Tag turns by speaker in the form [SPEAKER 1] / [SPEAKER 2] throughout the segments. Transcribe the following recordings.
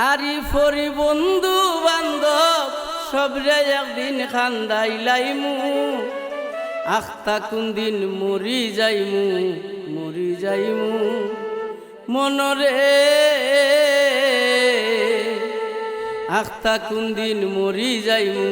[SPEAKER 1] আরি ফরি বন্ধু বান্ধব সবরে একদিন খান্দাইলাইমু আখতা কোনদিন মরি যাইমু মনরে আখতা কোনদিন মরি যাইমু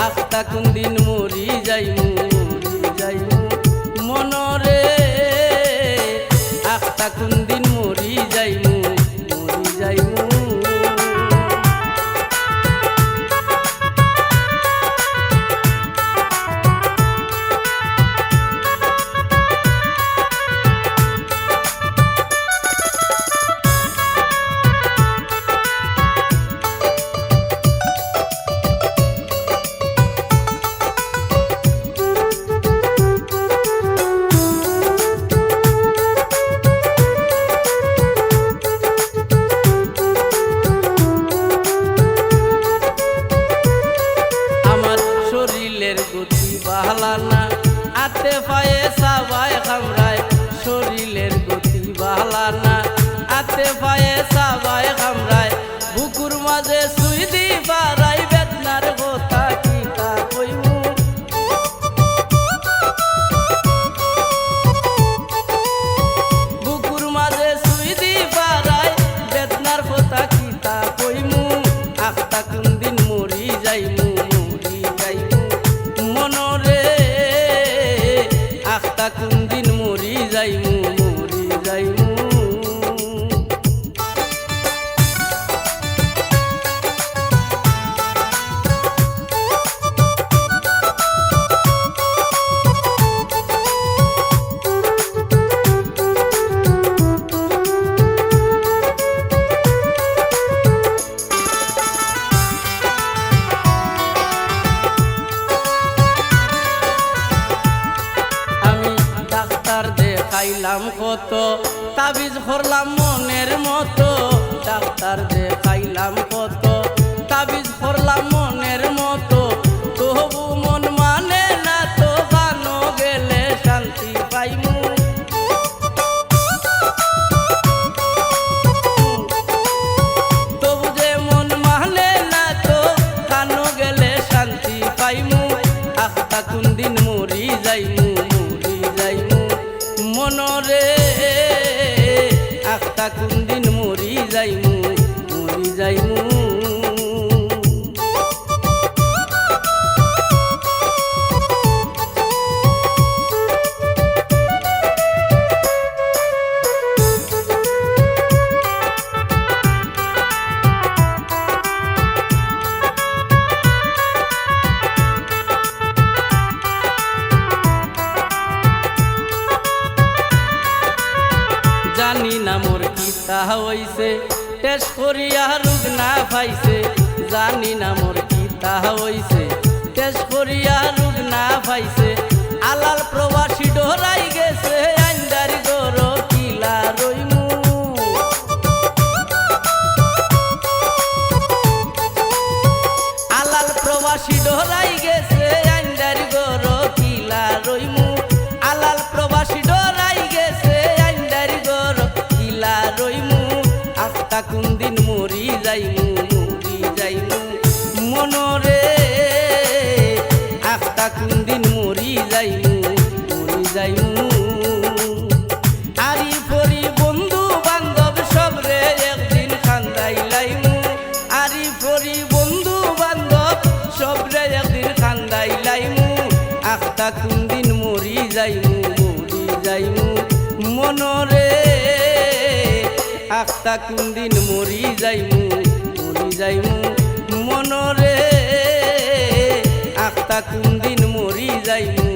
[SPEAKER 1] আখতা কোনদিন মরি যাইমু মনরে আখতা কোনদিন মরি যাইমু বাহালানা আতে পায়ে সবাই খামরায় শরীরের গতি বাহালানা আতে পায়ে সবাই খামরায় বুকুর মাঝে সুই দি পারাই বেদনার কথা কিতা কইমু বুকুর মাঝে সুই দি পারাই বেদনার কথা কিতা কইমু আখতা কোনদিন মরি যাইমু আখতা কোনদিন মরি যাইমু খাইলাম কত তাবিজ করলাম মনের মতো ডাক্তার দেখাইলাম কত তাবিজ করলাম মনের মতো তবু মন মানে না তো গানো গেলে শান্তি পাইমু তবু যে মন মানে না তো গানো গেলে শান্তি পাইমু আখতা কোনদিন মরি যাইমু মনরে আখতা কোনদিন মরি যাইমু জানি না মোর কিতা হইছে টেস্ট করিয়া রোগ না পাইছে জানি না মোর কিতা হইছে টেস্ট করিয়া রোগ না পাইছে আলাল প্রবাসী ডরাই গেছে আন্দারি গর কিলা রইমু আলাল প্রবাসী ডরাই গেছে আন্দারি গর কিলা রইমু আলাল প্রবাসী ডরাই গেছে আখতা কোনদিন মরি যাইমু মনরে আখতা কোনদিন মরি যাইমু আরি ফরি বন্ধু বান্ধব সবরে একদিন খান্দাইলাইমু আরি ফরি বন্ধু বান্ধব সবরে একদিন খান্দাইলাইমু আখতা কোনদিন মরি যাইমু মনরে আখতা কোনদিন মরি যাইমু মনরে। কিতা কোন দিন মরি যাইমু